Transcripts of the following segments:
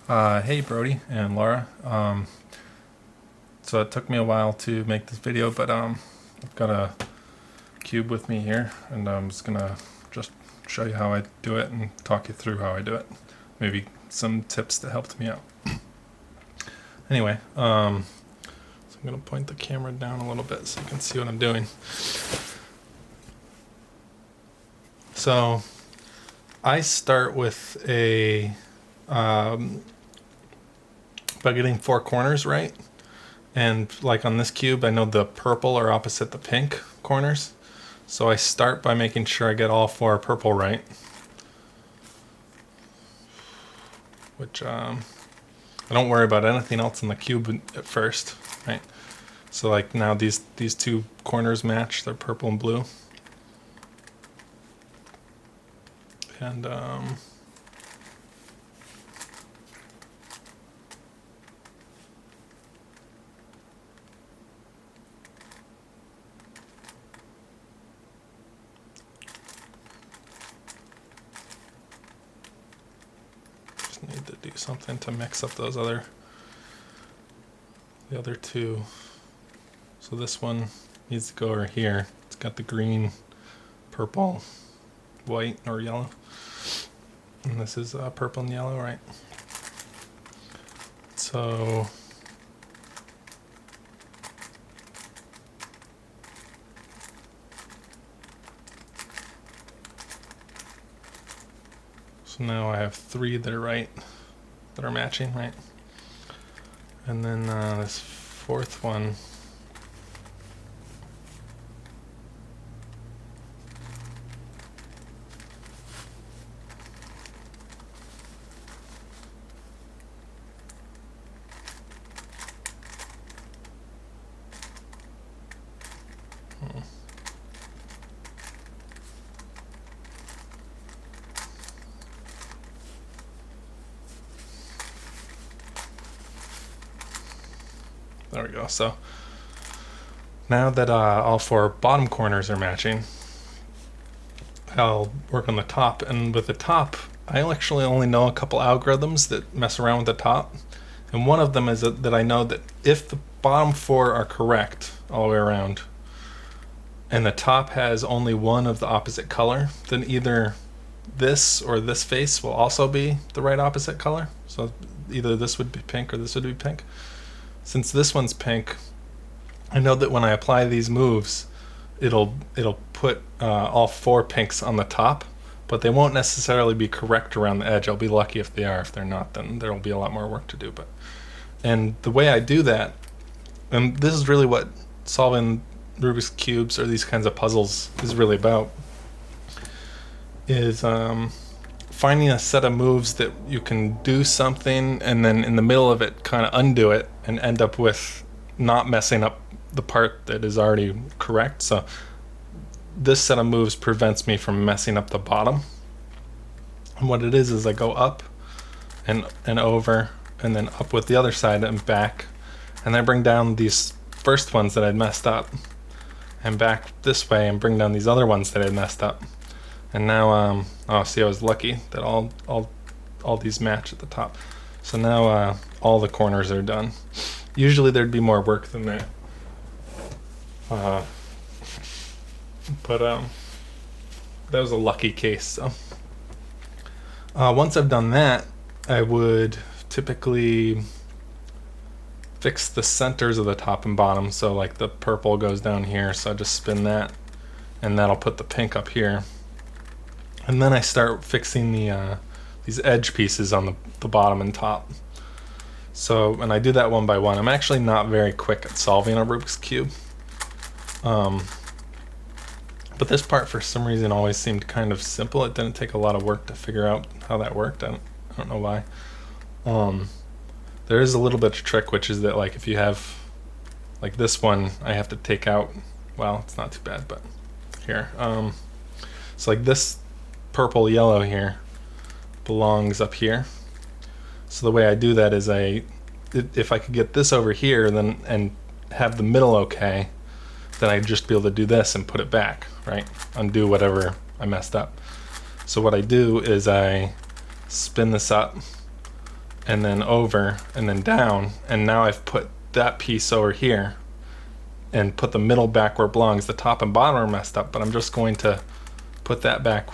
Hey Brody and Laura. So it took me a while to make this video, but I've got a cube with me here, and I'm just gonna show you how I do it and talk you through how I do it. Maybe some tips that helped me out. Anyway, so I'm gonna point the camera down a little bit so you can see what I'm doing. So I start with by getting four corners right, and like on this cube I know the purple are opposite the pink corners, so I start by making sure I get all four purple right, which I don't worry about anything else in the cube at first, right? So like now these two corners match, they're purple and blue, and need to do something to mix up the other two. So this one needs to go over here. It's got the green, purple, white, or yellow. And this is purple and yellow, right? So now I have three that are right, that are matching, right? And then this fourth one, there we go. So now that all four bottom corners are matching, I'll work on the top. And with the top, I actually only know a couple algorithms that mess around with the top. And one of them is that I know that if the bottom four are correct all the way around, and the top has only one of the opposite color, then either this or this face will also be the right opposite color. So either this would be pink or this would be pink. Since this one's pink, I know that when I apply these moves, it'll put all four pinks on the top, but they won't necessarily be correct around the edge. I'll be lucky if they are. If they're not, then there'll be a lot more work to do. And the way I do that, and this is really what solving Rubik's cubes or these kinds of puzzles is really about, is finding a set of moves that you can do something and then in the middle of it kind of undo it and end up with not messing up the part that is already correct. So this set of moves prevents me from messing up the bottom. And what it is I go up and over and then up with the other side and back, and then I bring down these first ones that I'd messed up and back this way and bring down these other ones that I'd messed up. And now oh, see, I was lucky that all these match at the top. So now all the corners are done. Usually there'd be more work than that, but that was a lucky case. So once I've done that, I would typically fix the centers of the top and bottom. So like the purple goes down here, so I just spin that, and that'll put the pink up here. And then I start fixing these edge pieces on the bottom and top. So, and I do that one by one. I'm actually not very quick at solving a Rubik's Cube. But this part for some reason always seemed kind of simple. It didn't take a lot of work to figure out how that worked. I don't know why. There is a little bit of trick, which is that like if you have like this one, I have to take out, well, it's not too bad, but here. So like this purple yellow here belongs up here. So the way I do that is if I could get this over here then and have the middle okay, then I'd just be able to do this and put it back, right? Undo whatever I messed up. So what I do is I spin this up and then over, and then down, and now I've put that piece over here and put the middle back where it belongs. The top and bottom are messed up, but I'm just going to put that back,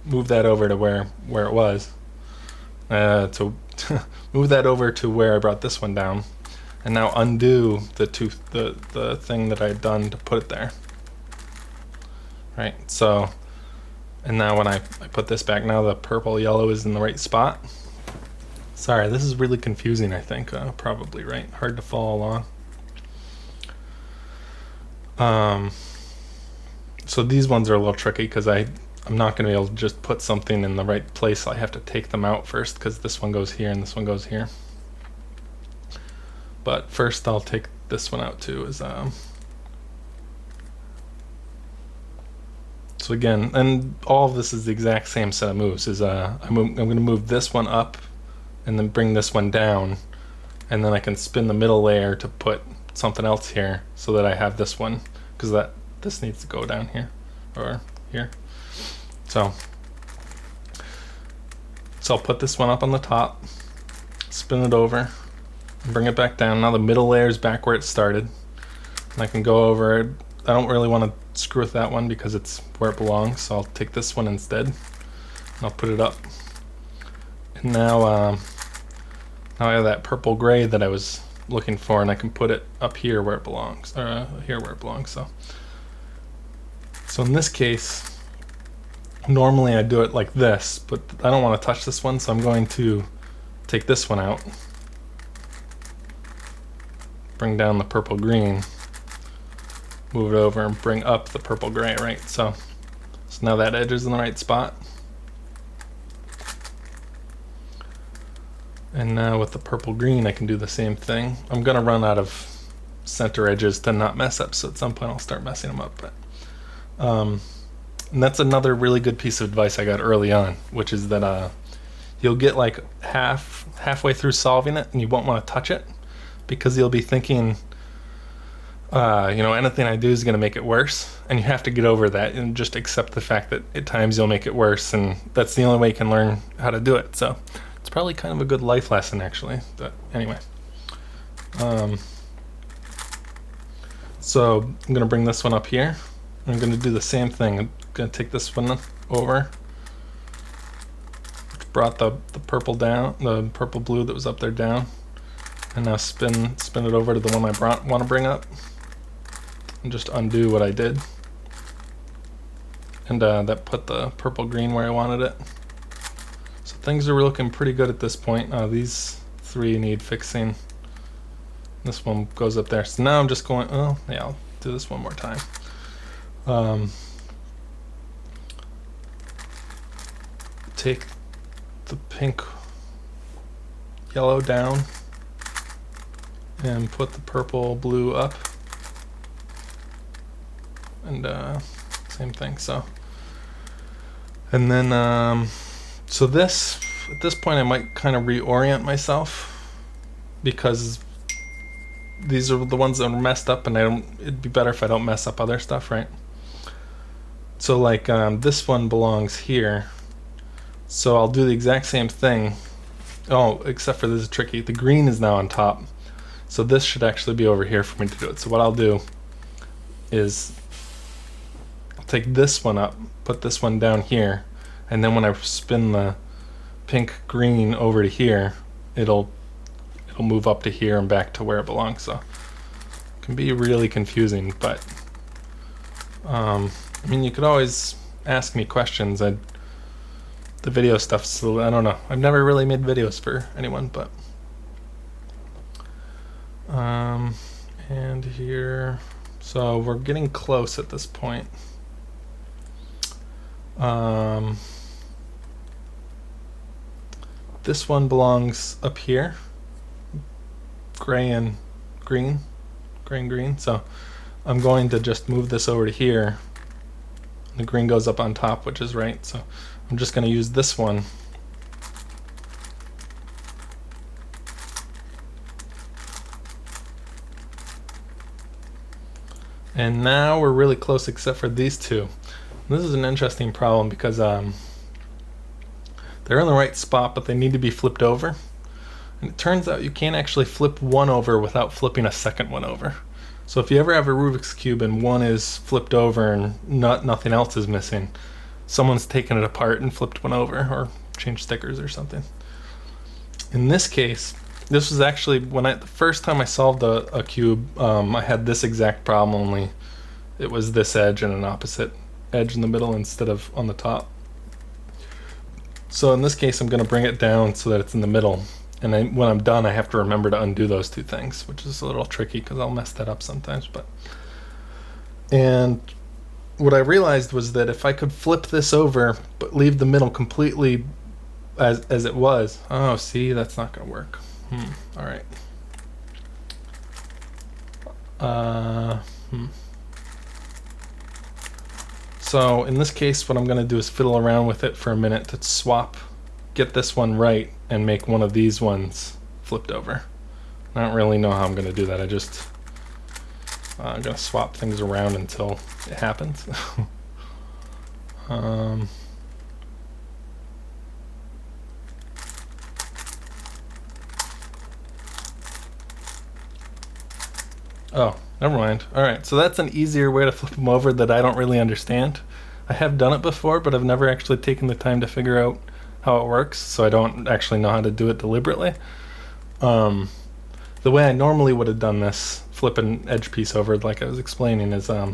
move that over to where it was, to move that over to where I brought this one down, and now undo the thing that I had done to put it there. Right, so, and now when I put this back, now the purple yellow is in the right spot. Sorry, this is really confusing, I think, probably, right? Hard to follow along. So these ones are a little tricky because I'm not going to be able to just put something in the right place. I have to take them out first because this one goes here and this one goes here. But first I'll take this one out too. So again, and all of this is the exact same set of moves. I'm going to move this one up and then bring this one down, and then I can spin the middle layer to put something else here so that I have this one, because this needs to go down here or here. So I'll put this one up on the top, spin it over, and bring it back down. Now the middle layer is back where it started, and I can go over it. I don't really want to screw with that one because it's where it belongs, so I'll take this one instead, and I'll put it up. And now I have that purple gray that I was looking for, and I can put it up here where it belongs, or here where it belongs. So in this case, normally I do it like this, but I don't want to touch this one, so I'm going to take this one out, bring down the purple green, move it over, and bring up the purple gray, right? So now that edge is in the right spot. And now with the purple green, I can do the same thing. I'm gonna run out of center edges to not mess up, so at some point I'll start messing them up. But and that's another really good piece of advice I got early on, which is that you'll get like halfway through solving it, and you won't want to touch it because you'll be thinking, anything I do is gonna make it worse, and you have to get over that and just accept the fact that at times you'll make it worse, and that's the only way you can learn how to do it. So it's probably kind of a good life lesson, actually. But anyway, so I'm going to bring this one up here. I'm going to do the same thing. I'm going to take this one over, brought the purple down, the purple blue that was up there down, and now spin it over to the one I want to bring up, and just undo what I did. And that put the purple green where I wanted it. Things are looking pretty good at this point. These three need fixing. This one goes up there. So now I'm just going, I'll do this one more time. Take the pink, yellow down, and put the purple, blue up. And same thing, so. And then, so at this point I might kind of reorient myself because these are the ones that are messed up, and it'd be better if I don't mess up other stuff, right? So like this one belongs here, so I'll do the exact same thing. Oh, except for this is tricky. The green is now on top, so this should actually be over here for me to do it. So what I'll do is I'll take this one up, put this one down here, and then when I spin the pink green over to here, it'll move up to here and back to where it belongs. So it can be really confusing, but you could always ask me questions. The video stuff, so I don't know. I've never really made videos for anyone, but and here, so we're getting close at this point. This one belongs up here, gray and green, so I'm going to just move this over to here. The green goes up on top, which is right, so I'm just going to use this one. And now we're really close except for these two. This is an interesting problem because the They're in the right spot, but they need to be flipped over. And it turns out you can't actually flip one over without flipping a second one over. So if you ever have a Rubik's Cube and one is flipped over and nothing else is missing, someone's taken it apart and flipped one over or changed stickers or something. In this case, this was actually the first time I solved a cube, I had this exact problem, only it was this edge and an opposite edge in the middle instead of on the top. So in this case, I'm going to bring it down so that it's in the middle. And when I'm done, I have to remember to undo those two things, which is a little tricky because I'll mess that up sometimes. And what I realized was that if I could flip this over but leave the middle completely as it was, oh, see, that's not going to work. All right. So in this case, what I'm going to do is fiddle around with it for a minute to get this one right and make one of these ones flipped over. I don't really know how I'm going to do that. I'm going to swap things around until it happens. Oh, never mind. All right, so that's an easier way to flip them over that I don't really understand. I have done it before, but I've never actually taken the time to figure out how it works, so I don't actually know how to do it deliberately. The way I normally would have done this, flip an edge piece over like I was explaining, is I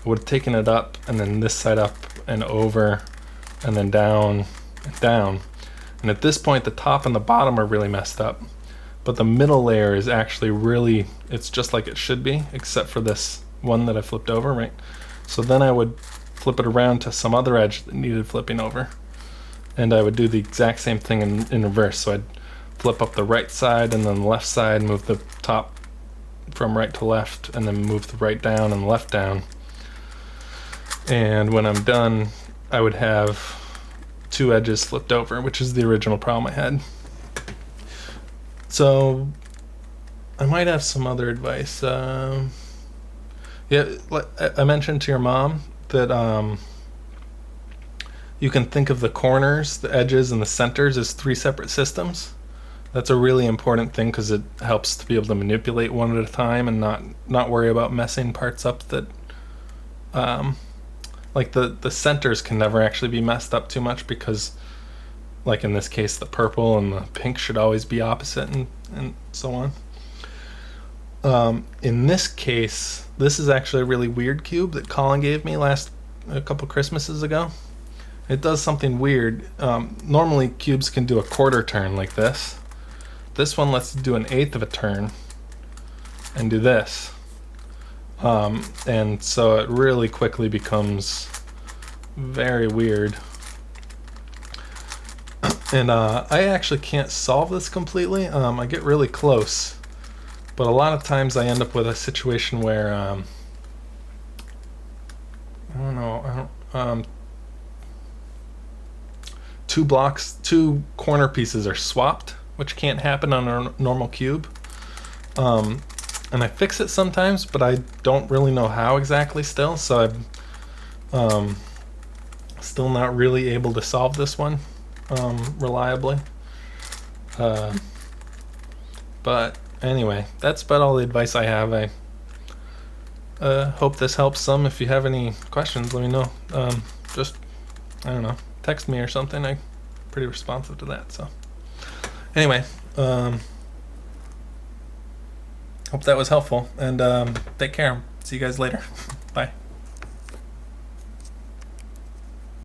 would have taken it up and then this side up and over and then down and down. And at this point, the top and the bottom are really messed up. But the middle layer is actually it's just like it should be, except for this one that I flipped over, right? So then I would flip it around to some other edge that needed flipping over. And I would do the exact same thing in reverse. So I'd flip up the right side and then the left side, move the top from right to left, and then move the right down and the left down. And when I'm done, I would have two edges flipped over, which is the original problem I had. So I might have some other advice. Yeah, I mentioned to your mom that you can think of the corners, the edges, and the centers as three separate systems. That's a really important thing because it helps to be able to manipulate one at a time and not worry about messing parts up that like the centers can never actually be messed up too much because, like in this case, the purple and the pink should always be opposite and so on. In this case, this is actually a really weird cube that Colin gave me a couple Christmases ago. It does something weird. Normally cubes can do a quarter turn like this. This one lets you do an eighth of a turn and do this. And so it really quickly becomes very weird. And I actually can't solve this completely. I get really close, but a lot of times I end up with a situation where I don't know. Two corner pieces are swapped, which can't happen on a normal cube. And I fix it sometimes, but I don't really know how exactly still. So I'm still not really able to solve this one reliably. But anyway, that's about all the advice I have. I hope this helps some. If you have any questions, let me know. Just, I don't know, text me or something. I'm pretty responsive to that. So anyway, hope that was helpful, and take care. See you guys later. Bye.